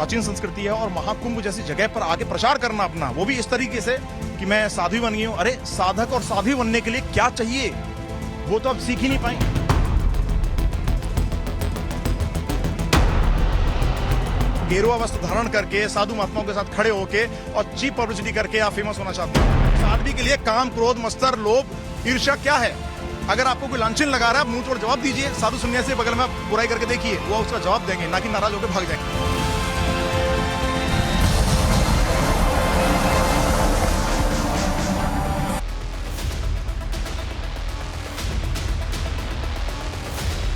प्राचीन संस्कृति है और महाकुंभ जैसी जगह पर आगे प्रचार करना अपना, वो भी इस तरीके से कि मैं साध्वी बन गई हूं। अरे साधक और साध्वी बनने के लिए क्या चाहिए वो तो अब सीख ही नहीं पाए। गेरुआ वस्त्र धारण करके साधु महात्माओं के साथ खड़े होके और चीप पब्लिसिटी करके आप फेमस होना चाहते हैं। साध्वी के लिए काम, क्रोध, मत्सर, लोभ, ईर्ष्या क्या है? अगर आपको कोई लांछन लगा रहा है, मुंह तोड़ जवाब दीजिए। साधु सन्यासी बगल में बुराई करके देखिए, वो उसका जवाब देंगे, ना कि नाराज होकर भाग जाएंगे।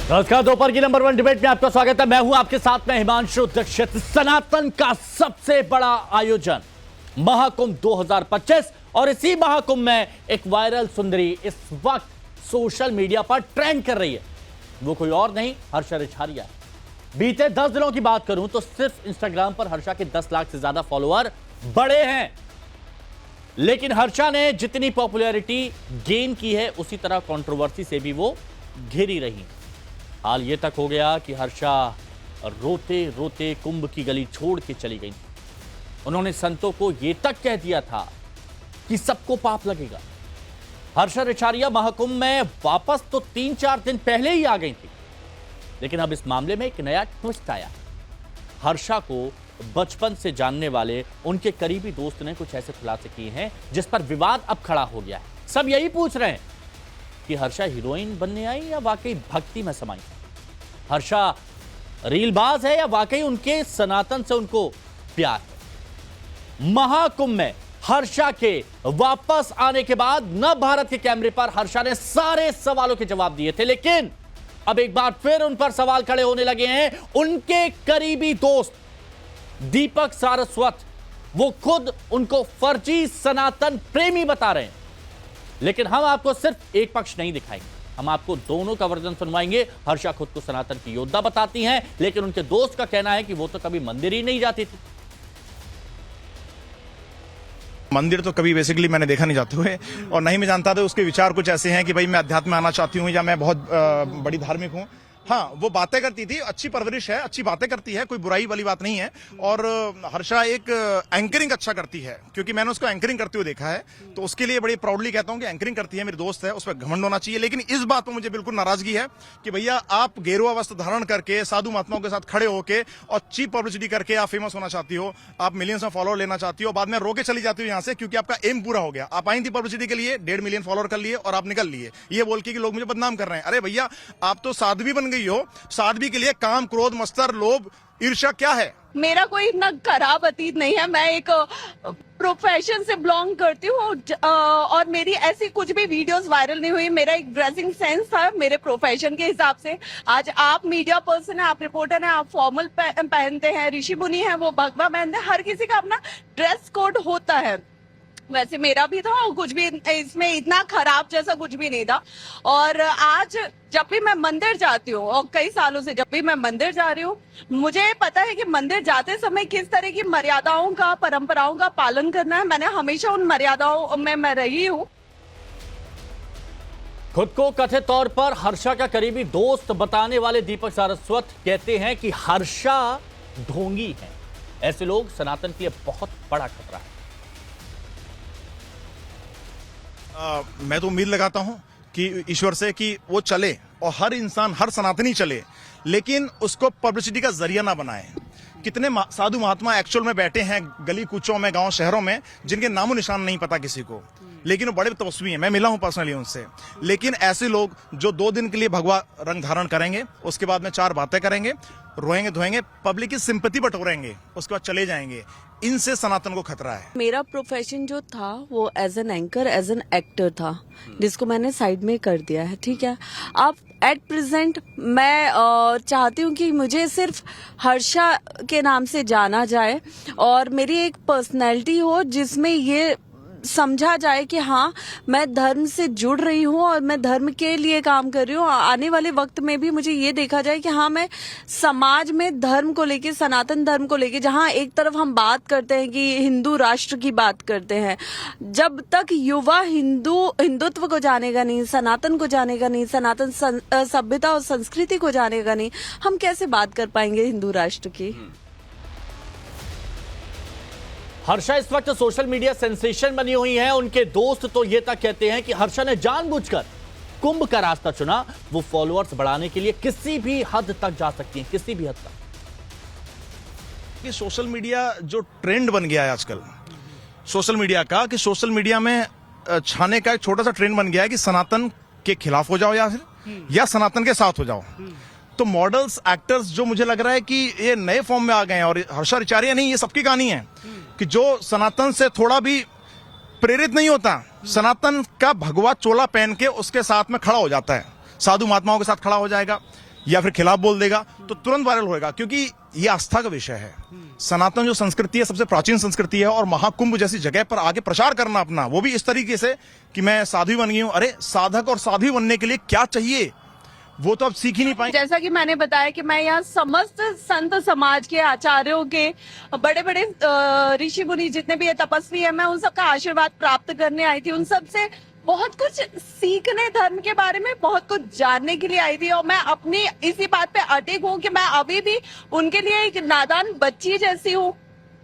नमस्कार, दोपहर की नंबर 1 डिबेट में आपका स्वागत है। मैं हूं आपके साथ में हिमांशु दीक्षित। सनातन का सबसे बड़ा आयोजन महाकुंभ 2025 और इसी महाकुंभ में एक वायरल सुंदरी इस वक्त सोशल मीडिया पर ट्रेंड कर रही है। वो कोई और नहीं, हर्षा रिछारिया है। बीते 10 दिनों की बात करूं तो सिर्फ इंस्टाग्राम पर हर्षा के 10 लाख से ज्यादा फॉलोअर बढ़े हैं, लेकिन हर्षा ने जितनी पॉपुलैरिटी गेन की है उसी तरह कंट्रोवर्सी से भी वो घिरी रही। हाल ये तक हो गया कि हर्षा रोते रोते कुंभ की गली छोड़ के चली गई। उन्होंने संतों को ये तक कह दिया था कि सबको पाप लगेगा। हर्षा रिछारिया महाकुंभ में वापस तो 3-4 दिन पहले ही आ गई थी, लेकिन अब इस मामले में एक नया ट्विस्ट आया। हर्षा को बचपन से जानने वाले उनके करीबी दोस्त ने कुछ ऐसे खुलासे किए हैं जिस पर विवाद अब खड़ा हो गया है। सब यही पूछ रहे हैं कि हर्षा हीरोइन बनने आई या वाकई भक्ति में समाई? हर्षा रीलबाज है या वाकई उनके सनातन से उनको प्यार है? महाकुंभ में हर्षा के वापस आने के बाद नव भारत के कैमरे पर हर्षा ने सारे सवालों के जवाब दिए थे, लेकिन अब एक बार फिर उन पर सवाल खड़े होने लगे हैं। उनके करीबी दोस्त दीपक सारस्वत, वो खुद उनको फर्जी सनातन प्रेमी बता रहे हैं। लेकिन हम आपको सिर्फ एक पक्ष नहीं दिखाएंगे, हम आपको दोनों का वर्जन सुनवाएंगे। हर्षा खुद को सनातन की योद्धा बताती हैं, लेकिन उनके दोस्त का कहना है कि वो तो कभी मंदिर ही नहीं जाती थी। मंदिर तो कभी बेसिकली मैंने देखा नहीं जाते हुए, और नहीं मैं जानता था उसके विचार कुछ ऐसे हैं कि भाई मैं अध्यात्म में आना चाहती हूँ या मैं बहुत बड़ी धार्मिक हूँ। हाँ, वो बातें करती थी, अच्छी परवरिश है, अच्छी बातें करती है, कोई बुराई वाली बात नहीं है। और हर्षा एक एंकरिंग अच्छा करती है, क्योंकि मैंने उसको एंकरिंग करते हुए देखा है, तो उसके लिए बड़ी प्राउडली कहता हूं कि एंकरिंग करती है, मेरी दोस्त है, उस पर घमंड होना चाहिए। लेकिन इस बात पर मुझे बिल्कुल नाराजगी है कि भैया आप गेरुआ वस्त्र धारण करके साधु महात्माओं के साथ खड़े होके और चीप पब्लिसिटी करके आप फेमस होना चाहती हो, आप मिलियंस में फॉलोअर लेना चाहती हो, बाद में रोके चली जाती हो यहाँ से, क्योंकि आपका एम पूरा हो गया। आप आई थी पब्लिसिटी के लिए, 1.5 मिलियन फॉलोअर कर लिए और आप निकल लिए, ये बोल के कि लोग मुझे बदनाम कर रहे हैं। अरे भैया, आप तो साध्वी बन गई हो। साध्वी के लिए काम, क्रोध, मत्सर, लोभ, ईर्ष्या क्या है? मेरा कोई इतना खराब अतीत नहीं है। मैं एक प्रोफेशन से बिलोंग करती हूँ और मेरी ऐसी कुछ भी वीडियोस वायरल नहीं हुई। मेरा एक ड्रेसिंग सेंस था मेरे प्रोफेशन के हिसाब से। आज आप मीडिया पर्सन है, आप रिपोर्टर हैं, आप फॉर्मल पहनते हैं, ऋषि मुनि है वो भगवा पहनते हैं। हर किसी का अपना ड्रेस कोड होता है, वैसे मेरा भी था और कुछ भी इसमें इतना खराब जैसा कुछ भी नहीं था। और आज जब भी मैं मंदिर जाती हूँ और कई सालों से जब भी मैं मंदिर जा रही हूँ, मुझे पता है कि मंदिर जाते समय किस तरह की मर्यादाओं का, परंपराओं का पालन करना है। मैंने हमेशा उन मर्यादाओं में मैं रही हूँ। खुद को कथित तौर पर हर्षा का करीबी दोस्त बताने वाले दीपक सारस्वत कहते हैं कि हर्षा ढोंगी है। ऐसे लोग सनातन के लिए बहुत बड़ा खतरा है। मैं तो उम्मीद लगाता हूं कि ईश्वर से कि वो चले और हर इंसान, हर सनातनी चले, लेकिन उसको पब्लिसिटी का जरिया ना बनाए। कितने साधु महात्मा एक्चुअल में बैठे हैं गली कूचों में, गांव शहरों में, जिनके नामो निशान नहीं पता किसी को, लेकिन वो बड़े तपस्वी हैं। मैं मिला हूं पर्सनली उनसे। लेकिन ऐसे लोग जो 2 दिन के लिए भगवा रंग धारण करेंगे, उसके बाद में 4 बातें करेंगे, रोएंगे धोएंगे, पब्लिक की सिंपैथी बटोरेंगे, उसके बाद चले जाएंगे, इनसे सनातन को खतरा है। मेरा प्रोफेशन जो था वो as an anchor, as an actor था, जिसको मैंने साइड में कर दिया है। ठीक है, अब एट प्रेजेंट मैं चाहती हूँ कि मुझे सिर्फ हर्षा के नाम से जाना जाए और मेरी एक पर्सनैलिटी हो जिसमें ये समझा जाए कि हाँ, मैं धर्म से जुड़ रही हूँ और मैं धर्म के लिए काम कर रही हूँ। आने वाले वक्त में भी मुझे ये देखा जाए कि हाँ, मैं समाज में धर्म को लेके, सनातन धर्म को लेके, जहाँ एक तरफ हम बात करते हैं कि हिंदू राष्ट्र की बात करते हैं, जब तक युवा हिंदुत्व को जानेगा नहीं, सनातन को जानेगा नहीं, सनातन सभ्यता और संस्कृति को जानेगा नहीं, हम कैसे बात कर पाएंगे हिंदू राष्ट्र की? हर्षा इस वक्त सोशल मीडिया सेंसेशन बनी हुई है। उनके दोस्त तो ये तक कहते हैं कि हर्षा ने जानबूझकर कुंभ का रास्ता चुना। वो फॉलोअर्स बढ़ाने के लिए किसी भी हद तक जा सकती हैं, किसी भी हद तक। कि सोशल मीडिया जो ट्रेंड बन गया है आजकल सोशल मीडिया का, कि सोशल मीडिया में छाने का एक छोटा सा ट्रेंड बन गया है कि सनातन के खिलाफ हो जाओ या सनातन के साथ हो जाओ। तो मॉडल्स, एक्टर्स जो मुझे लग रहा है कि ये नए फॉर्म में आ गए हैं, और हर्षा रिचारिया नहीं, ये सबकी कहानी है कि जो सनातन से थोड़ा भी प्रेरित नहीं होता, सनातन का भगवा चोला पहन के उसके साथ में खड़ा हो जाता है, साधु महात्माओं के साथ खड़ा हो जाएगा या फिर खिलाफ बोल देगा तो तुरंत वायरल होएगा, क्योंकि ये आस्था का विषय है। सनातन जो संस्कृति है सबसे प्राचीन संस्कृति है, और महाकुंभ जैसी जगह पर आगे प्रचार करना अपना, वो भी इस तरीके से कि मैं साधु बन गई हूं। अरे साधक और साधु बनने के लिए क्या चाहिए वो तो अब सीख ही नहीं पाएंगे। जैसा कि मैंने बताया कि मैं यहाँ समस्त संत समाज के आचार्यों के, बड़े बड़े ऋषि मुनि जितने भी ये तपस्वी है, मैं उन सबका आशीर्वाद प्राप्त करने आई थी। उन सब से बहुत कुछ सीखने, धर्म के बारे में बहुत कुछ जानने के लिए आई थी। और मैं अपनी इसी बात पे अटक हूँ कि मैं अभी भी उनके लिए एक नादान बच्ची जैसी हूँ।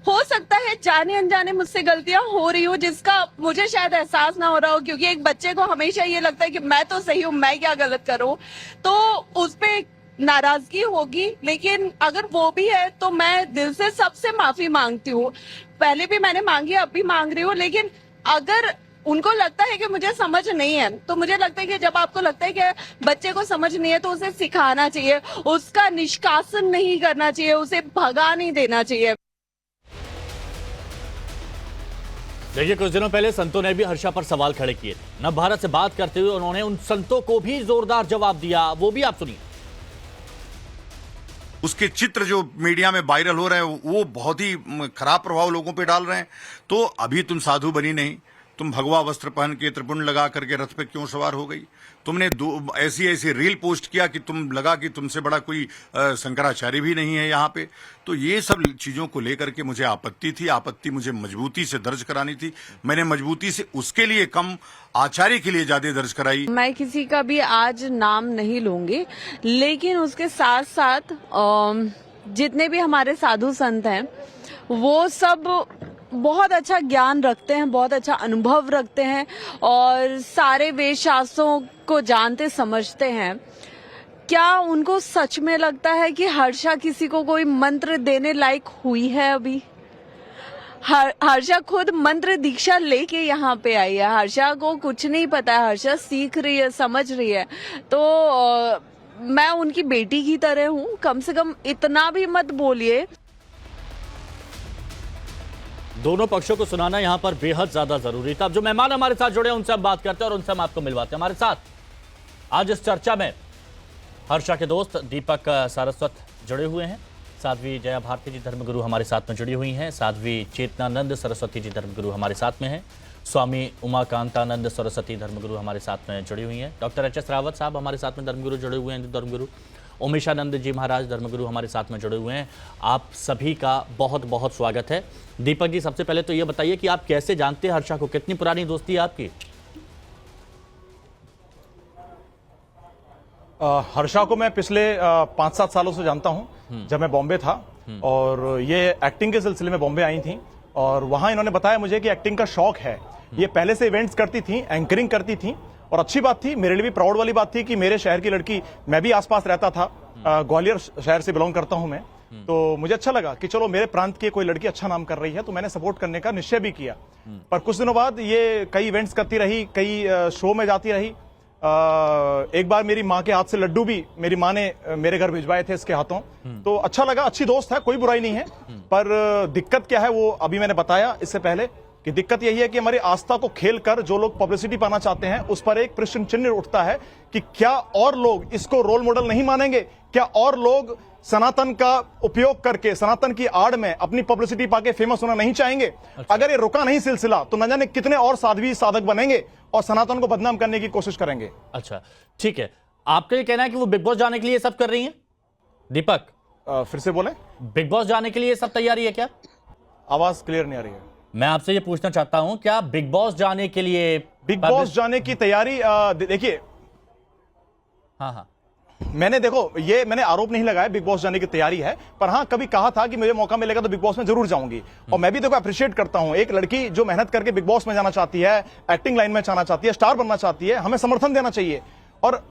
हो सकता है जाने अनजाने मुझसे गलतियां हो रही हो, जिसका मुझे शायद एहसास ना हो रहा हो, क्योंकि एक बच्चे को हमेशा ये लगता है कि मैं तो सही हूँ, मैं क्या गलत करूँ, तो उस पे नाराजगी होगी। लेकिन अगर वो भी है तो मैं दिल से सबसे माफी मांगती हूँ। पहले भी मैंने मांगी, अब भी मांग रही हूँ। लेकिन अगर उनको लगता है कि मुझे समझ नहीं है, तो मुझे लगता है कि जब आपको लगता है कि बच्चे को समझ नहीं है तो उसे सिखाना चाहिए, उसका निष्कासन नहीं करना चाहिए, उसे भगा नहीं देना चाहिए। देखिए, कुछ दिनों पहले संतों ने भी हर्षा पर सवाल खड़े किए थे। नव भारत से बात करते हुए उन्होंने उन संतों को भी जोरदार जवाब दिया, वो भी आप सुनिए। उसके चित्र जो मीडिया में वायरल हो रहे हैं वो बहुत ही खराब प्रभाव लोगों पे डाल रहे हैं। तो अभी तुम साधु बनी नहीं, तुम भगवा वस्त्र पहन के त्रिपुंड लगा करके रथ पे क्यों सवार हो गई? तुमने ऐसी रील पोस्ट किया कि तुम लगा कि तुमसे बड़ा कोई शंकराचार्य भी नहीं है यहाँ पे। तो ये सब चीजों को लेकर के मुझे आपत्ति थी। आपत्ति मुझे मजबूती से दर्ज करानी थी। मैंने मजबूती से उसके लिए कम, आचार्य के लिए ज्यादा दर्ज कराई। मैं किसी का भी आज नाम नहीं लूंगी, लेकिन उसके साथ साथ जितने भी हमारे साधु संत हैं वो सब बहुत अच्छा ज्ञान रखते हैं, बहुत अच्छा अनुभव रखते हैं और सारे वेद शास्त्रों को जानते समझते हैं। क्या उनको सच में लगता है कि हर्षा किसी को कोई मंत्र देने लायक हुई है? अभी हर्षा खुद मंत्र दीक्षा लेके यहाँ पे आई है। हर्षा को कुछ नहीं पता है, हर्षा सीख रही है, समझ रही है। तो मैं उनकी बेटी की तरह हूँ, कम से कम इतना भी मत बोलिए। दोनों पक्षों को सुनाना यहां पर बेहद ज्यादा जरूरी था। अब जो मेहमान हमारे साथ जुड़े हैं उनसे हम बात करते हैं और उनसे हम आपको मिलवाते हैं। हमारे साथ आज इस चर्चा में हर्षा के दोस्त दीपक सारस्वत जुड़े हुए हैं, साध्वी जया भारती जी धर्मगुरु हमारे साथ में जुड़ी हुई हैं, साध्वी चेतनानंद सरस्वती जी धर्मगुरु हमारे साथ में हैं, स्वामी उमाकांतानंद सरस्वती धर्मगुरु हमारे साथ में जुड़ी हुई हैं, डॉक्टर HS रावत साहब हमारे साथ में धर्मगुरु जुड़े हुए हैं, धर्मगुरु उमेशानंद जी महाराज धर्मगुरु हमारे साथ में जुड़े हुए हैं। आप सभी का बहुत बहुत स्वागत है। दीपक जी, सबसे पहले तो ये बताइए कि आप कैसे जानते हैं हर्षा को, कितनी पुरानी दोस्ती है आपकी? हर्षा को मैं पिछले 5-7 सालों से जानता हूं, जब मैं बॉम्बे था और ये एक्टिंग के सिलसिले में बॉम्बे आई थी और वहां इन्होंने बताया मुझे कि एक्टिंग का शौक है। ये पहले से इवेंट्स करती थी, एंकरिंग करती थी और अच्छी बात थी, मेरे लिए भी प्राउड वाली बात थी कि मेरे शहर की लड़की, मैं भी आसपास रहता था, ग्वालियर शहर से बिलोंग करता हूं मैं, तो मुझे अच्छा लगा कि चलो मेरे प्रांत की कोई लड़की अच्छा नाम कर रही है, तो मैंने सपोर्ट करने का निश्चय भी किया। पर कुछ दिनों बाद ये कई इवेंट्स करती रही, कई शो में जाती रही। एक बार मेरी माँ के हाथ से लड्डू भी मेरी माँ ने मेरे घर भिजवाए थे इसके हाथों, तो अच्छा लगा। अच्छी दोस्त है, कोई बुराई नहीं है। पर दिक्कत क्या है वो अभी मैंने बताया इससे पहले कि दिक्कत यही है कि हमारी आस्था को खेल कर जो लोग पब्लिसिटी पाना चाहते हैं उस पर एक प्रश्न चिन्ह उठता है कि क्या और लोग इसको रोल मॉडल नहीं मानेंगे? क्या और लोग सनातन का उपयोग करके, सनातन की आड़ में अपनी पब्लिसिटी पाके फेमस होना नहीं चाहेंगे? अच्छा। अगर ये रुका नहीं सिलसिला तो न जाने कितने और साध्वी साधक बनेंगे और सनातन को बदनाम करने की कोशिश करेंगे। अच्छा, ठीक है। आपका ये कहना है कि वो बिग बॉस जाने के लिए सब कर रही हैं? दीपक, फिर से बोले। बिग बॉस जाने के लिए सब तैयारी है क्या? आवाज क्लियर नहीं आ रही है। मैं आपसे ये पूछना चाहता हूं, क्या बिग बॉस जाने के लिए, बिग बॉस जाने की तैयारी देखिए, हाँ, मैंने देखो ये मैंने आरोप नहीं लगाया बिग बॉस जाने की तैयारी है, पर हाँ कभी कहा था कि मुझे मौका मिलेगा तो बिग बॉस में जरूर जाऊंगी। और मैं भी देखो अप्रिशिएट करता हूं, एक लड़की जो मेहनत करके बिग बॉस में जाना चाहती है, एक्टिंग लाइन में जाना चाहती है, स्टार बनना चाहती है, हमें समर्थन देना चाहिए। और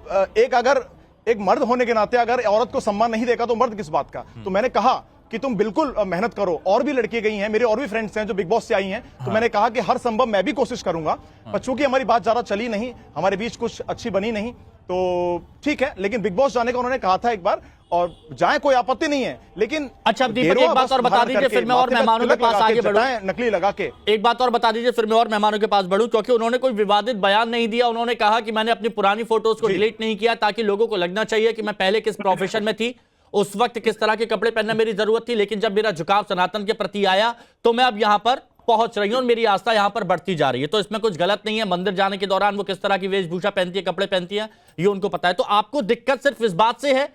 एक मर्द होने के नाते अगर औरत को सम्मान नहीं देगा तो मर्द किस बात का। तो मैंने कहा कि तुम बिल्कुल मेहनत करो। और भी लड़की गई हैं, मेरे और भी फ्रेंड्स हैं जो बिग बॉस से आई हैं, तो मैंने कहा कि हर संभव मैं भी कोशिश करूंगा। पर चूंकि हमारी बात ज्यादा चली नहीं, हमारे बीच कुछ अच्छी बनी नहीं, तो ठीक है। लेकिन बिग बॉस जाने का उन्होंने कहा था एक बार, और जाए कोई आपत्ति नहीं है। लेकिन अच्छा दीपक, एक बात और बता दीजिए फिर मैं और मेहमानों के पास आगे बढ़ूं। नकली लगा के एक बात और बता दीजिए फिर मैं और मेहमानों के पास बढ़ूं, क्योंकि उन्होंने कोई विवादित बयान नहीं दिया। उन्होंने कहा कि मैंने अपनी पुरानी फोटोज को डिलीट नहीं किया ताकि लोगों को लगना चाहिए कि मैं पहले किस प्रोफेशन में थी, उस वक्त किस तरह के कपड़े पहनना मेरी जरूरत थी, लेकिन जब मेरा झुकाव सनातन के प्रति आया तो मैं अब यहां पर पहुंच रही हूं और मेरी आस्था यहां पर बढ़ती जा रही है। तो इसमें कुछ गलत नहीं है। मंदिर जाने के दौरान वो किस तरह की वेशभूषा पहनती है, कपड़े पहनती है, ये उनको पता है। तो आपको दिक्कत सिर्फ इस बात से है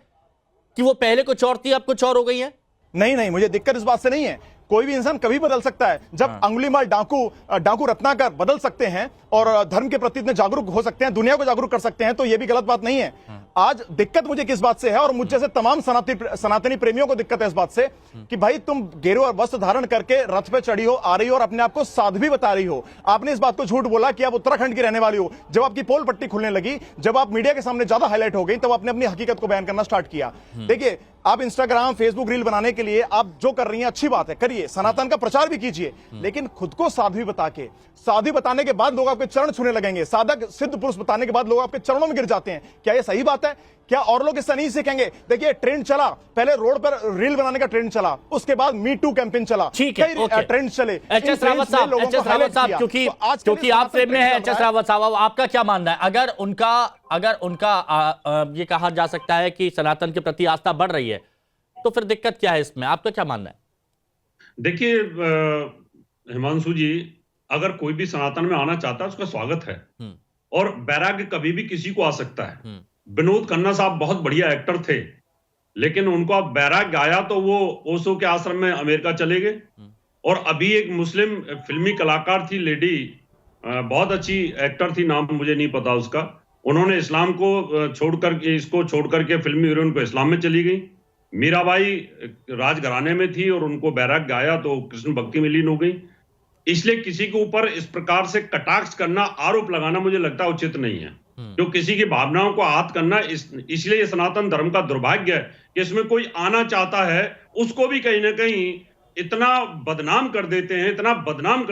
कि वो पहले कुछ और थी अब कुछ और हो गई है? नहीं, मुझे दिक्कत इस बात से नहीं है। कोई भी इंसान कभी बदल सकता है। जब अंगुलीमाल डाकू रत्नाकर बदल सकते हैं और धर्म के प्रति इतने जागरूक हो सकते हैं, दुनिया को जागरूक कर सकते हैं, तो यह भी गलत बात नहीं है। आज दिक्कत मुझे किस बात से है, और मुझ जैसे तमाम सनातनी प्रेमियों को दिक्कत है इस बात से कि भाई तुम गेरुआ वस्त्र धारण करके रथ पे चढ़ी हो, आ रही हो और अपने आप को साध्वी बता रही हो। आपने इस बात को झूठ बोला कि आप उत्तराखंड की रहने वाली हो। जब आपकी पोल पट्टी खुलने लगी, जब आप मीडिया के सामने ज्यादा हाईलाइट हो गई, तब आपने अपनी हकीकत को बयान करना स्टार्ट किया। देखिए, आप इंस्टाग्राम फेसबुक रील बनाने के लिए आप जो कर रही हैं अच्छी बात है, करिए, सनातन का प्रचार भी कीजिए, लेकिन खुद को साध्वी बता के, साध्वी बताने के बाद लोग आपके चरण छूने लगेंगे। साधक सिद्ध पुरुष बताने के बाद लोग आपके चरणों में गिर जाते हैं। क्या ये सही बात है? क्या और लोग इससे नहीं सीखेंगे? देखिए, ट्रेंड चला, पहले रोड पर रील बनाने का ट्रेंड चला, उसके बाद मी टू कैंपेन चला, ठीक है, ट्रेंड चले। एचएस रावत साहब, क्योंकि आप फ्रेम में है, एचएस रावत साहब, आपका क्या मानना है? अगर उनका ये कहा जा सकता है कि सनातन के प्रति आस्था बढ़ रही है, तो फिर दिक्कत क्या है इसमें? आपका क्या मानना है? देखिए हिमांशु जी, अगर कोई भी सनातन में आना चाहता है उसका स्वागत है, और बैराग कभी भी किसी को आ सकता है। विनोद खन्ना साहब बहुत बढ़िया एक्टर थे, लेकिन उनको अब बैराग आया तो वो ओशो के आश्रम में अमेरिका चले गए। और अभी एक मुस्लिम फिल्मी कलाकार थी, लेडी, बहुत अच्छी एक्टर थी, नाम मुझे नहीं पता उसका, उन्होंने इस्लाम को इसको छोड़कर के फिल्मी हीरोइन को इस्लाम में चली गई। मीराबाई राजघराने में थी और उनको बैराग गाया तो कृष्ण भक्ति में लीन हो गई। इसलिए किसी के ऊपर इस प्रकार से कटाक्ष करना, आरोप लगाना मुझे लगता है उचित नहीं है। जो किसी की भावनाओं को आहत करना, इसलिए सनातन धर्म का दुर्भाग्य है कि इसमें कोई आना चाहता है उसको भी कहीं ना कहीं इतना बदनाम कर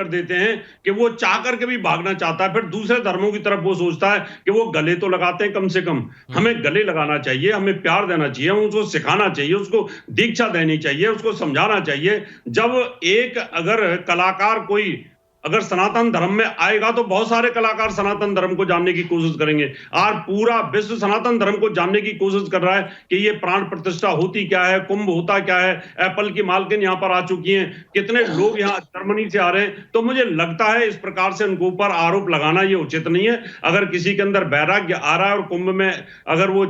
देते हैं कि वो चाह करके भी भागना चाहता है। फिर दूसरे धर्मों की तरफ वो सोचता है कि वो गले तो लगाते हैं, कम से कम हमें गले लगाना चाहिए, हमें प्यार देना चाहिए, उसको सिखाना चाहिए, उसको दीक्षा देनी चाहिए, उसको समझाना चाहिए। जब एक अगर कलाकार कोई अगर सनातन धर्म में आएगा तो बहुत सारे कलाकार सनातन धर्म को जानने की कोशिश करेंगे। आज पूरा विश्व सनातन धर्म को जानने की कोशिश कर रहा है कि ये प्राण प्रतिष्ठा होती क्या है, कुंभ होता क्या है। एप्पल की मालकिन यहाँ पर आ चुकी हैं, कितने लोग यहाँ जर्मनी से आ रहे हैं। तो मुझे लगता है इस प्रकार से उनके ऊपर आरोप लगाना ये उचित नहीं है। अगर किसी के अंदर वैराग्य आ रहा है और कुंभ में अगर वो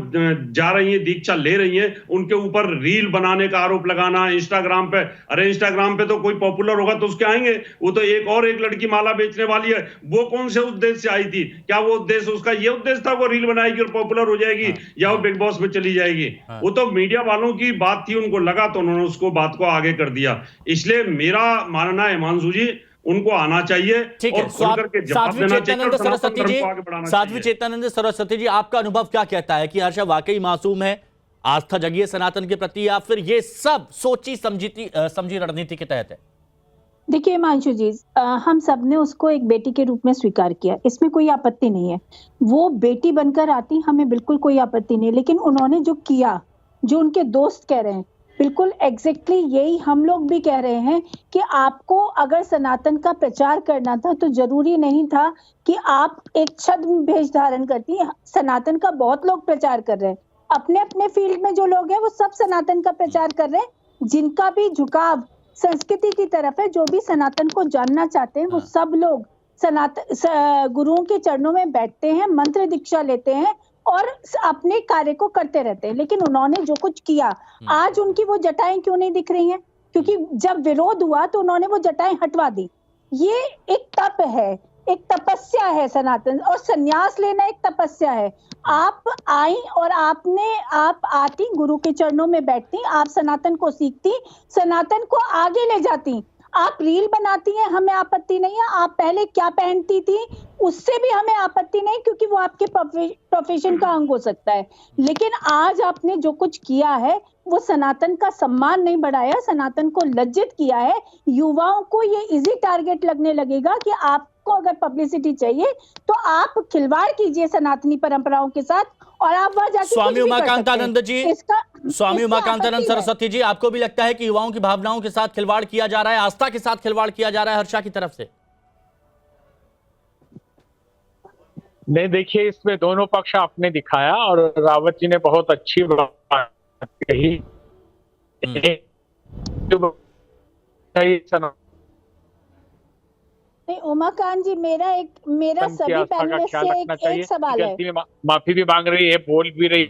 जा रही है, दीक्षा ले रही है, उनके ऊपर रील बनाने का आरोप लगाना इंस्टाग्राम पे, अरे इंस्टाग्राम पे तो कोई पॉपुलर होगा तो उसके आएंगे। वो तो एक लड़की माला बेचने वाली है, वो कौन से उद्देश्य से आई थी? क्या वो उद्देश्य, उसका ये उद्देश्य था वो रील बनाएगी और पॉपुलर हो जाएगी, या वो बिग बॉस में चली जाएगी? वो तो मीडिया वालों की बात थी, उनको लगा तो उन्होंने उसको बात को आगे कर दिया। इसलिए मेरा मानना है हिमांशु जी, उनको आना चाहिए। ठीक है, साध्वी चेतनानंद सरस्वती जी, आपका अनुभव क्या कहता है कि हर्षा वाकई मासूम है, आस्था जगी है सनातन के प्रति, या फिर ये सब सोची समझी रणनीति के तहत है? देखिए हिमांशु जी, हम सब ने उसको एक बेटी के रूप में स्वीकार किया, इसमें कोई आपत्ति नहीं है। वो बेटी बनकर आती, हमें बिल्कुल कोई आपत्ति नहीं, लेकिन उन्होंने जो किया, जो उनके दोस्त कह रहे हैं, बिल्कुल एग्जैक्टली यही हम लोग भी कह रहे हैं कि आपको अगर सनातन का प्रचार करना था तो जरूरी नहीं था कि आप एक छद्म भेष धारण करती हैं। सनातन का बहुत लोग प्रचार कर रहे हैं, अपने अपने फील्ड में जो लोग हैं वो सब सनातन का प्रचार कर रहे हैं। जिनका भी झुकाव संस्कृति की तरफ है, जो भी सनातन को जानना चाहते हैं, वो सब लोग गुरुओं के चरणों में बैठते हैं, मंत्र दीक्षा लेते हैं और अपने कार्य को करते रहते हैं। लेकिन उन्होंने जो कुछ किया, आज उनकी वो जटाएं क्यों नहीं दिख रही हैं? क्योंकि जब विरोध हुआ तो उन्होंने वो जटाएं हटवा दी। ये एक तप है, एक तपस्या है सनातन, और संन्यास लेना एक तपस्या है। आप आई और आप आती, गुरु के चरणों में बैठती, आप सनातन को सीखती, सनातन को आगे ले जाती। आप रील बनाती हैं, हमें आपत्ति नहीं है। आप पहले क्या पहनती थी उससे भी हमें आपत्ति नहीं, क्योंकि वो आपके प्रोफेशन का अंग हो सकता है। लेकिन आज आपने जो कुछ किया है वो सनातन का सम्मान नहीं बढ़ाया, सनातन को लज्जित किया है। युवाओं को ये इजी टारगेट लगने लगेगा कि आपको अगर पब्लिसिटी चाहिए तो आप खिलवाड़ कीजिए सनातनी परंपराओं के साथ, और आप वहां जाके स्वामी उमाकांतानंद जी, स्वामी उमाकांतानंद आपत्ति है। सरस्वती जी, आपको भी लगता है कि युवाओं की भावनाओं के साथ खिलवाड़ किया जा रहा है, आस्था के साथ खिलवाड़ किया जा रहा है हर्षा की तरफ से? नहीं, देखिए, इसमें दोनों पक्ष आपने दिखाया और रावत जी ने बहुत अच्छी बात कही। नहीं उमाकांत जी, मेरा सभी पैनलिस्ट से एक सवाल है। माफी भी मांग रही है, बोल भी रही।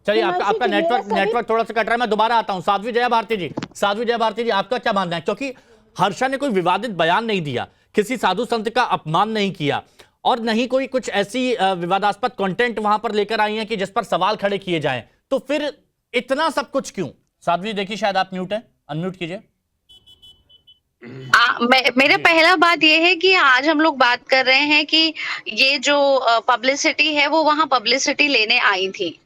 चलिए, आपका नेटवर्क थोड़ा सा कट रहा है, मैं दोबारा आता हूं। साध्वी जया भारती जी, साध्वी जया भारती जी, आपका क्या मानना है? क्योंकि हर्षा ने कोई विवादित बयान नहीं दिया, किसी साधु संत का अपमान नहीं किया, और नहीं कोई कुछ ऐसी विवादास्पद कंटेंट वहां पर लेकर आई है कि जिस पर सवाल खड़े किए जाएं, तो फिर इतना सब कुछ क्यों? साध्वी देखिए, शायद आप म्यूट हैं, अनम्यूट कीजिए। मेरा पहला बात ये है कि आज हम लोग बात कर रहे हैं कि ये जो पब्लिसिटी है वो वहां पब्लिसिटी लेने आई थी।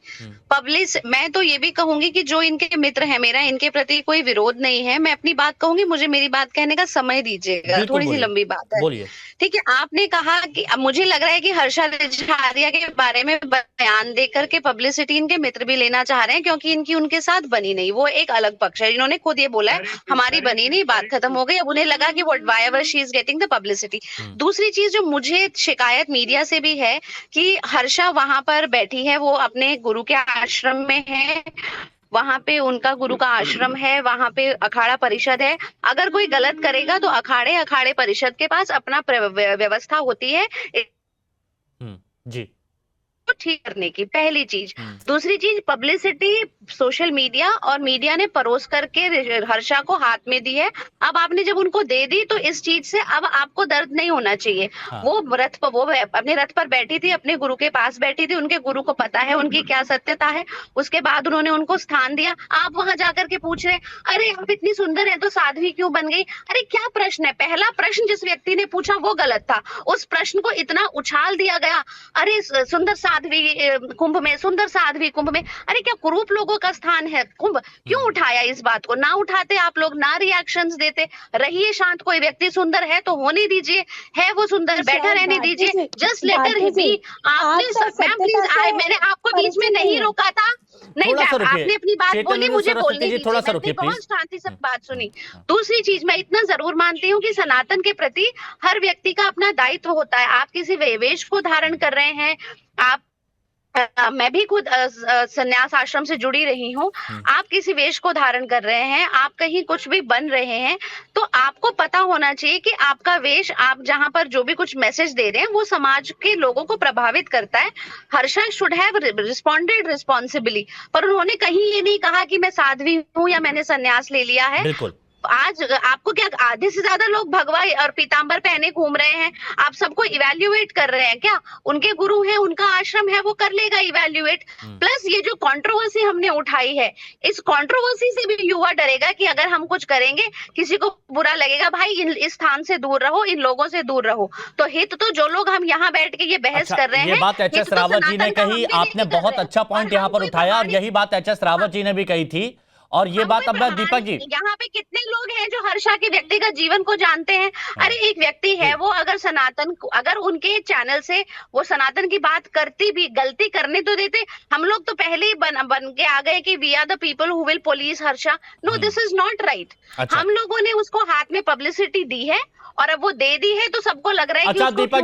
मैं तो ये भी कहूंगी कि जो इनके मित्र हैं, मेरा इनके प्रति कोई विरोध नहीं है। मैं अपनी बात कहूंगी, मुझे मेरी बात कहने का समय दीजिएगा, थोड़ी सी लंबी बात है। बोलिए। ठीक है, आपने कहा कि मुझे लग रहा है कि हर्षा रिजहारिया के बारे में बयान देकर के पब्लिसिटी इनके मित्र भी लेना चाह रहे हैं, क्योंकि इनकी उनके साथ बनी नहीं, वो एक अलग पक्ष है। इन्होंने खुद ये बोला है हमारी बनी नहीं, बात खत्म हो गई। अब उन्हें लगा कि what ever she is getting the publicity. दूसरी चीज जो मुझे शिकायत मीडिया से भी है कि हर्षा वहां पर बैठी है, वो अपने गुरु के आश्रम में है, वहां पे उनका गुरु का आश्रम है, वहां पे अखाड़ा परिषद है। अगर कोई गलत करेगा तो अखाड़े परिषद के पास अपना व्यवस्था होती है जी ठीक करने की, पहली चीज। दूसरी चीज, पब्लिसिटी सोशल मीडिया और मीडिया ने परोस करके हर्षा को हाथ में दी है। अब आपने जब उनको दे दी तो इस चीज से अब आपको दर्द नहीं होना चाहिए। हाँ। वो अपने रथ पर बैठी थी, अपने गुरु के पास बैठी थी, उनके गुरु को पता है उनकी क्या सत्यता है। उसके बाद उन्होंने उनको स्थान दिया। आप वहां जाकर के पूछ रहे अरे आप इतनी सुंदर है तो साध्वी क्यों बन गई? अरे क्या प्रश्न है? पहला प्रश्न जिस व्यक्ति ने पूछा वो गलत था, उस प्रश्न को इतना उछाल दिया गया। अरे सुंदर साध्वी कुंभ में, सुंदर साध्वी कुंभ में। अरे क्या कुरूप लोगों का स्थान है कुंभ? क्यों उठाया इस बात को? ना उठाते आप लोग, ना रिएक्शंस देते, रहिए शांत। कोई व्यक्ति सुंदर है तो होने दीजिए, है वो सुंदर, बैठा रहने दीजिए, just let him B. Ma'am please, मैंने आपको बीच में नहीं रोका था। नहीं मैम, आपने अपनी बात बोली, मुझे बोलने दीजिए। मैंने बहुत शांति से बात सुनी। दूसरी चीज, मैं इतना जरूर मानती हूँ कि सनातन के प्रति हर व्यक्ति का अपना दायित्व होता है। आप किसी वेश को धारण कर रहे हैं, आप मैं भी खुद संन्यास आश्रम से जुड़ी रही हूँ। आप किसी वेश को धारण कर रहे हैं, आप कहीं कुछ भी बन रहे हैं, तो आपको पता होना चाहिए कि आपका वेश, आप जहां पर जो भी कुछ मैसेज दे रहे हैं वो समाज के लोगों को प्रभावित करता है। Harsha should have responded responsibly, पर उन्होंने कहीं ये नहीं कहा कि मैं साध्वी हूँ या मैंने संन्यास ले लिया है। बिल्कुल। आज आपको क्या आधे से ज्यादा लोग भगवा और पीतांबर पहने घूम रहे हैं, आप सबको इवैल्यूएट कर रहे हैं क्या? उनके गुरु है, उनका आश्रम है, वो कर लेगा इवैल्यूएट। प्लस ये जो कंट्रोवर्सी हमने उठाई है, इस कंट्रोवर्सी से भी युवा डरेगा कि अगर हम कुछ करेंगे किसी को बुरा लगेगा। भाई इस स्थान से दूर रहो, इन लोगों से दूर रहो। तो हित तो जो लोग हम यहाँ बैठ के ये बहस कर रहे हैं, ये बात एच.एस. रावत जी ने कही, आपने बहुत अच्छा पॉइंट यहाँ पर उठाया, और यही बात एच.एस. रावत जी ने भी कही थी। और ये बात अब मैं दीपक जी, यहाँ पे कितने लोग हैं जो हर्षा के व्यक्तिगत जीवन को जानते हैं? अरे एक व्यक्ति है वो, अगर उनके चैनल से वो सनातन की बात करती भी, गलती करने तो देते। हम लोग तो पहले ही बन के आ गए कि we are the people who will police Harsha. No, this is not right. हम लोगों ने उसको हाथ में पब्लिसिटी दी है और अब वो दे दी है तो सबको लग रहा है अच्छा दीपक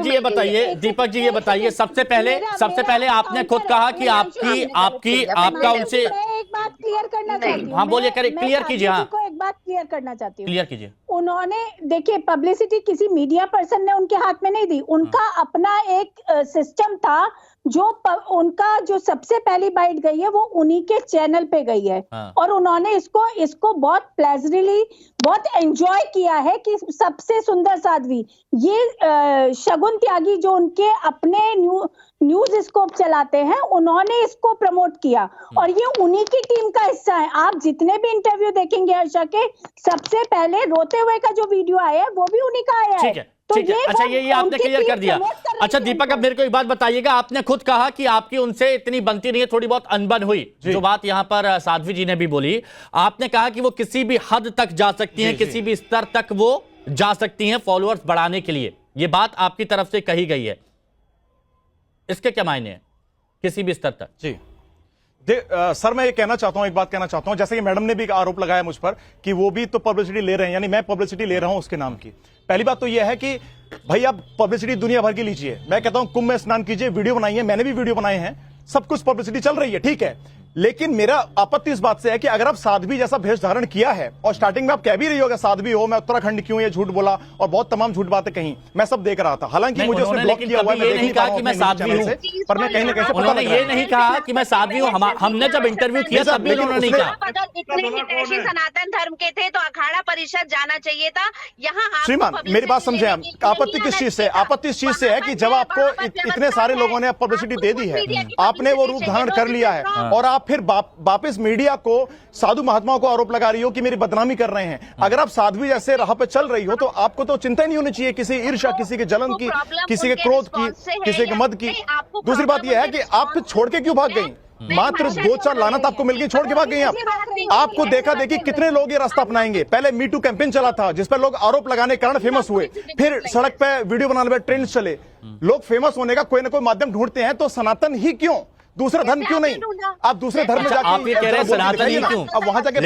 जी ये बताइए, सबसे पहले आपने खुद कहा कि आपका उनसे एक बात क्लियर करना चाहती हूँ। हाँ बोलिए, क्लियर कीजिए। हाँ, को एक बात क्लियर करना चाहती हूँ, क्लियर कीजिए। उन्होंने, देखिए, पब्लिसिटी किसी मीडिया पर्सन ने उनके हाथ में नहीं दी, उनका अपना एक सिस्टम था उनका जो सबसे पहली बाइट गई है वो उन्हीं के चैनल पे गई है। हाँ। और उन्होंने इसको बहुत प्लेजरली, बहुत एंजॉय किया है कि सबसे सुंदर साध्वी, ये शगुन त्यागी जो उनके अपने न्यूज स्कोप चलाते हैं, उन्होंने इसको प्रमोट किया और ये उन्हीं की टीम का हिस्सा है। आप जितने भी इंटरव्यू देखेंगे हर्षा के, सबसे पहले रोते हुए का जो वीडियो आया है वो भी उन्हीं का आया है। ठीक है, ठीक है। अच्छा, ये आपने क्लियर कर दिया। अच्छा दीपक, अब मेरे को एक बात बताइएगा, आपने खुद कहा कि आपकी उनसे इतनी बनती नहीं है, थोड़ी बहुत अनबन हुई, जो बात यहां पर साध्वी जी ने भी बोली। आपने कहा कि वो किसी भी हद तक जा सकती हैं, किसी भी स्तर तक वो जा सकती हैं फॉलोअर्स बढ़ाने के लिए, ये बात आपकी तरफ से कही गई है, इसके क्या मायने हैं किसी भी स्तर तक? जी सर, मैं ये कहना चाहता हूं, एक बात कहना चाहता हूं, जैसे कि मैडम ने भी आरोप लगाया मुझ पर कि वो भी तो पब्लिसिटी ले रहे हैं, यानी मैं पब्लिसिटी ले रहा हूं उसके नाम की। पहली बात तो यह है कि भाई आप पब्लिसिटी दुनिया भर की लीजिए, मैं कहता हूं कुंभ में स्नान कीजिए, वीडियो बनाइए, मैंने भी वीडियो बनाए हैं, सब कुछ पब्लिसिटी चल रही है, ठीक है। लेकिन मेरा आपत्ति इस बात से है कि अगर आप साध्वी जैसा भेष धारण किया है और स्टार्टिंग में आप कह भी रही हो कि साध्वी हो, मैं उत्तराखंड क्यों, ये झूठ बोला और बहुत तमाम झूठ बातें कही, मैं सब देख रहा था। हालांकि मुझे उसने ब्लॉक किया हुआ है, मैं नहीं कहा कि मैं साध्वी हूं, पर मैं कहीं ना कहीं उन्होंने ये नहीं कहा कि मैं साध्वी हूं। हमने जब इंटरव्यू किया तब भी उन्होंने नहीं कहा। अगर इतने हितैषी सनातन धर्म के थे तो अखाड़ा परिषद जाना चाहिए था। यहाँ श्रीमान मेरी बात समझे, आपत्ति किस चीज से, आपत्ति इस चीज से है कि जब आपको इतने सारे लोगों ने पब्लिसिटी दे दी है, आपने वो रूप धारण कर लिया है और आप फिर वापस मीडिया को, साधु महात्माओं को आरोप लगा रही हो कि मेरी बदनामी कर रहे हैं। अगर आप साध्वी जैसे राह पे चल रही हो तो आपको तो चिंता ही नहीं होनी चाहिए किसी ईर्ष्या, किसी के जलन की, किसी के क्रोध की, किसी के मद की। दूसरी बात यह है कि आप फिर छोड़ के क्यों भाग गई? मात्र 2-4 लानत आपको मिल गई, छोड़ के भाग गई आप। आपको देखा देखी कितने लोग ये रास्ता अपनाएंगे। पहले मी टू कैंपेन चला था जिस पर लोग आरोप लगाने के कारण फेमस हुए, फिर सड़क पे वीडियो बनाने में ट्रेंड चले। लोग फेमस होने का कोई ना कोई माध्यम ढूंढते हैं, तो सनातन ही क्यों, दूसरा धर्म क्यों नहीं? आप दूसरे धर्म में जाके आप ये कह रहे हैं सनातन ही क्यों, अब वहां जाके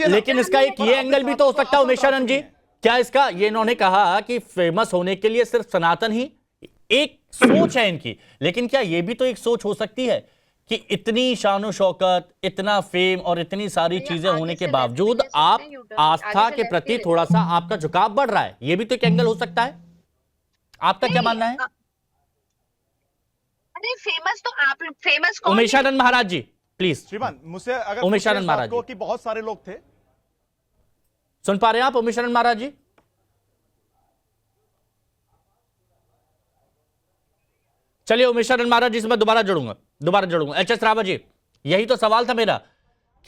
लेकिन इसका एक ये एंगल भी तो हो सकता है उमेशानंद जी, क्या इसका, ये इन्होंने कहा कि फेमस होने के लिए सिर्फ सनातन ही, एक सोच है इनकी, लेकिन क्या ये भी तो एक सोच हो सकती है कि इतनी शानो शौकत, इतना फेम और इतनी सारी चीजें होने के बावजूद आप आस्था के प्रति थोड़ा सा आपका झुकाव बढ़ रहा है, ये भी तो एक एंगल हो सकता है? आपका क्या मानना है? फेमस तो आप फेमस उमेशानंद महाराज जी प्लीज। श्रीमान मुझसे अगर उमेशानंद महाराज को कि बहुत सारे लोग थे, सुन पा रहे हैं आप उमेशानंद महाराज जी? चलिए उमेशानंद महाराज जी से मैं दोबारा जुड़ूंगा। एच एस रावत जी, यही तो सवाल था मेरा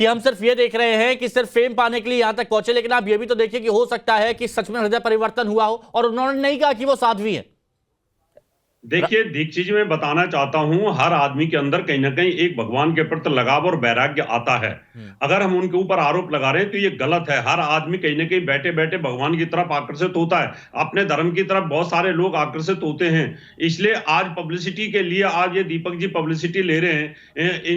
कि हम सिर्फ ये देख रहे हैं कि सिर्फ फेम पाने के लिए यहां तक पहुंचे, लेकिन आप ये भी तो देखिए कि हो सकता है कि सच में हृदय परिवर्तन हुआ हो, और उन्होंने नहीं कहा कि वो साध्वी है। देखिए दीक्षित जी, मैं बताना चाहता हूं, हर आदमी के अंदर कहीं ना कहीं एक भगवान के प्रति लगाव और वैराग्य आता है। अगर हम उनके ऊपर आरोप लगा रहे हैं तो ये गलत है। हर आदमी कहीं ना कहीं बैठे बैठे भगवान की तरफ आकर्षित होता है, अपने धर्म की तरफ बहुत सारे लोग आकर्षित होते हैं। इसलिए आज पब्लिसिटी के लिए आज ये दीपक जी पब्लिसिटी ले रहे हैं।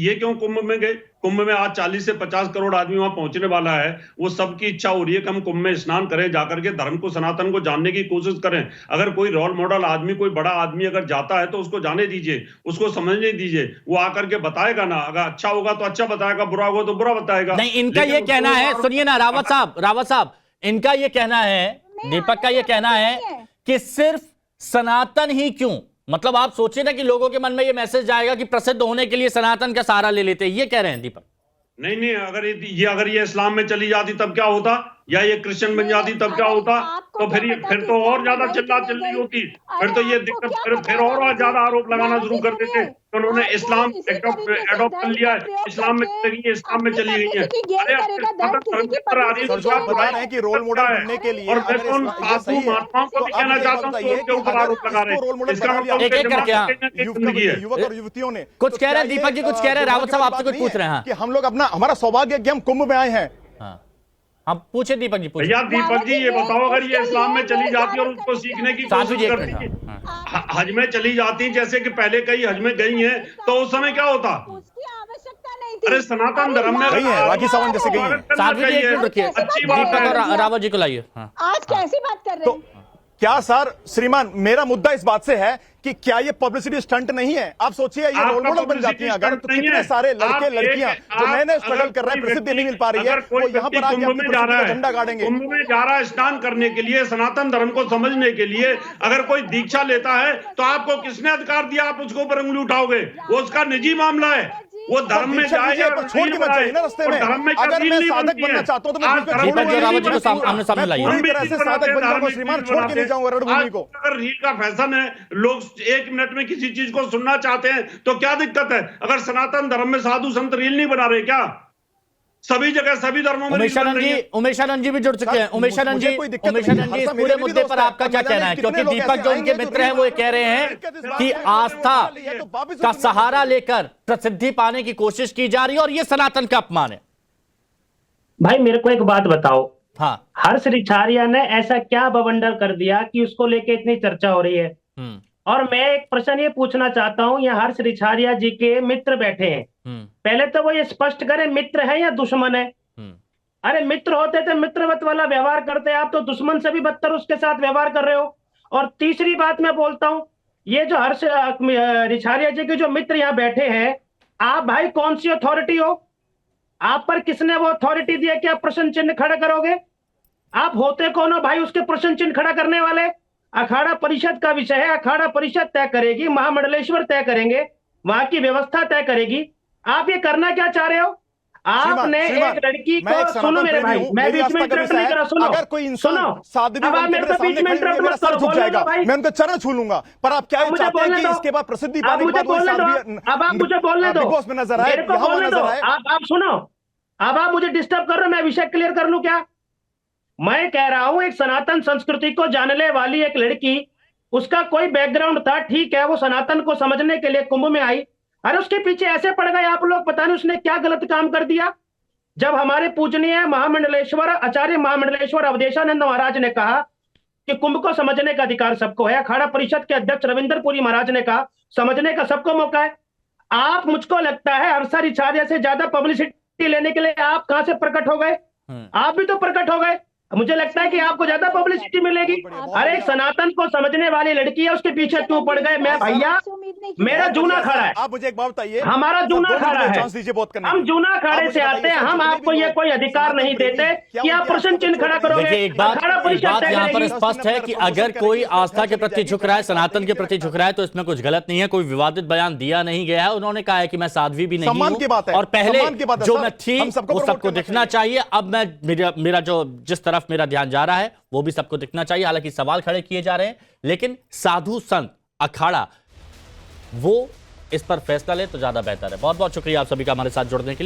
ये क्यों कुंभ में गए? कुंभ में आज 40 से 50 करोड़ आदमी वहां पहुंचने वाला है। वो सबकी इच्छा हो रही है कि हम कुंभ में स्नान करें, जाकर के धर्म को, सनातन को जानने की कोशिश करें। अगर कोई रोल मॉडल आदमी, कोई बड़ा आदमी अगर जाता है तो उसको जाने दीजिए, उसको समझने दीजिए, वो आकर के बताएगा ना। अगर अच्छा होगा तो अच्छा बताएगा, बुरा होगा तो बुरा बताएगा। नहीं, इनका ये कहना है, सुनिए ना रावत साहब, इनका ये कहना है, दीपक का ये कहना है कि सिर्फ सनातन ही क्यों, मतलब आप सोचिए ना कि लोगों के मन में ये मैसेज जाएगा कि प्रसिद्ध होने के लिए सनातन का सहारा ले लेते हैं, ये कह रहे हैं दीपक। नहीं, अगर ये इस्लाम में चली जाती तब क्या होता, या ये क्रिश्चियन बन जाती तब क्या होता? तो फिर तो और ज्यादा चिल्ला चिल्ली होती, फिर तो ये दिक्कत, फिर और ज्यादा आरोप लगाना शुरू कर देते। तो उन्होंने इस्लाम एडॉप्ट कर लिया है, इस्लाम में चली गई, इस्लाम में चली गई है। बता रहे हैं कि रोल मॉडल बनने के लिए, और मैं तो उन साधु महात्माओं को भी कहना चाहता हूँ उनके ऊपर आरोप लगा रहे हैं। इसका मतलब युवक और युवतियों ने कुछ कह रहे हैं, दीपक जी कुछ कह रहे हैं, रावत साहब आपसे कुछ पूछ रहे हैं कि हम लोग अपना, हमारा सौभाग्य कि हम कुंभ में आए हैं। आप पूछे दीपक जी, पूछे। भैया दीपक जी ये बताओ, अगर ये इस्लाम में चली जाती और उसको सीखने की कोशिश करती, हज में चली जाती, जैसे कि पहले कई हज में गई हैं, तो उस समय क्या होता? अरे सनातन धर्म में गई है, राखी सावंत जैसे गई है। अच्छी बात है। रावत जी को लाइए। आज कैसी बात कर रहे हैं? क्या सर श्रीमान, मेरा मुद्दा इस बात से है कि क्या ये पब्लिसिटी स्टंट नहीं है? आप सोचिए, ये रोल मॉडल बन जाती है अगर, तो कितने सारे लड़के लड़कियां जो नए नए स्ट्रगल कर रहे हैं, प्रसिद्धि नहीं मिल पा रही है, वो यहाँ पर आके अपनी प्रसिद्धि का झंडा गाड़ेंगे। कुंभ में जा रहा है स्नान करने के लिए, सनातन धर्म को समझने के लिए। अगर कोई दीक्षा लेता है तो आपको किसने अधिकार दिया आप उसके ऊपर उंगली उठाओगे? वो उसका निजी मामला है, वो धर्म में जाए पर छोड़ के मत जाइए ना रास्ते में। अगर मैं साधक बनना चाहता हूं तो मैं दीपक जी रावत जी को आमने सामने लाइए। पूरी तरह से साधक बन जाऊंगा श्रीमान, छोड़ के नहीं जाऊंगा रणभूमि को। अगर रील का फैशन है, लोग 1 मिनट में किसी चीज को सुनना चाहते हैं तो क्या दिक्कत है? अगर सनातन धर्म में साधु संत रील नहीं बना रहे क्या? सभी जगह सभी धर्मों में उमेशानंद जी भी जुड़ चुके हैं। उमेशानंद जी, इस पूरे मुद्दे पर आपका क्या कहना है? क्योंकि दीपक जो उनके मित्र हैं वो ये कह रहे हैं कि आस्था का सहारा लेकर प्रसिद्धि पाने की कोशिश की जा रही है और ये सनातन का अपमान है। भाई मेरे को एक बात बताओ, हाँ, हर्ष रिछारिया ने ऐसा क्या बवंडर कर दिया कि उसको लेके इतनी चर्चा हो रही है? और मैं एक प्रश्न ये पूछना चाहता हूं, यहाँ हर्ष रिछारिया जी के मित्र बैठे हैं, पहले तो वो ये स्पष्ट करें मित्र है या दुश्मन है? अरे मित्र होते तो मित्रवत वाला व्यवहार करते, आप तो दुश्मन से भी बदतर उसके साथ व्यवहार कर रहे हो। और तीसरी बात मैं बोलता हूं, ये जो हर्ष रिछारिया जी के जो मित्र यहाँ बैठे हैं, आप भाई कौन सी अथॉरिटी हो? आप पर किसने वो अथॉरिटी दिया कि आप प्रश्न चिन्ह खड़ा करोगे? आप होते कौन हो भाई उसके प्रश्न चिन्ह खड़ा करने वाले? अखाड़ा परिषद का विषय है, अखाड़ा परिषद तय करेगी, महामंडलेश्वर तय करेंगे, वहां की व्यवस्था तय करेगी। आप ये करना क्या चाह रहे हो? आपने एक लड़की को, सुनो मेरे भाई, मैं बीच में इंटरप्ट नहीं कर रहा, सुनो, अगर कोई इंसान साध्वी अब आप मेरे को बीच में इंटरप्ट मत करो, बोलने दो भाई, मैं उनका चरण छू लूंगा। पर आप क्या चाहते हैं कि इसके बाद प्रसिद्धि पाने के बाद वो साध्वी, अब आप मुझे बोलने दो, बिग बॉस में नजर आए, मेरे को बोलने दो, आप सुनो, अब आप मुझे डिस्टर्ब कर रहे हो, मैं विषय क्लियर कर लूं क्या? मैं कह रहा हूं एक सनातन संस्कृति को जानने वाली एक लड़की, उसका कोई बैकग्राउंड था, ठीक है, वो सनातन को समझने के लिए कुंभ में आई, अरे उसके पीछे ऐसे पड़ गए आप लोग, पता नहीं उसने क्या गलत काम कर दिया। जब हमारे पूजनीय महामंडलेश्वर आचार्य महामंडलेश्वर अवधेशानंद महाराज ने कहा कि कुंभ को समझने का अधिकार सबको है, अखाड़ा परिषद के अध्यक्ष रविंद्र पुरी महाराज ने कहा समझने का सबको मौका है। आप, मुझको लगता है हर्ष रिछारिया से ज्यादा पब्लिसिटी लेने के लिए आप कहां से प्रकट हो गए? आप भी तो प्रकट हो गए। मुझे लगता है कि आपको ज्यादा पब्लिसिटी मिलेगी। अरे सनातन को समझने वाली लड़की है, उसके पीछे क्यों पड़ गए? मैं भैया, मेरा जूना खड़ा है, आप मुझे एक बात बताइए, हमारा जूना खड़ा है, हम जूना खाड़े से आते हैं, हम आपको ये कोई अधिकार नहीं देते कि आप प्रश्न चिन्ह खड़ा करोगे। देखिए एक बात यहाँ पर स्पष्ट है कि अगर कोई आस्था के प्रति झुक रहा है, सनातन के प्रति झुक रहा है, तो इसमें कुछ गलत नहीं है, कोई विवादित बयान दिया नहीं गया है। उन्होंने कहा है कि मैं साध्वी भी नहीं हूं, और पहले जो मैं थी वो सबको दिखना चाहिए। अब मैं मेरा जो जिस तरफ मेरा ध्यान जा रहा है वो भी सबको दिखना चाहिए। हालांकि सवाल खड़े किए जा रहे हैं, लेकिन साधु संत अखाड़ा वो इस पर फैसला ले तो ज्यादा बेहतर है। बहुत बहुत शुक्रिया आप सभी का हमारे साथ जुड़ने के लिए।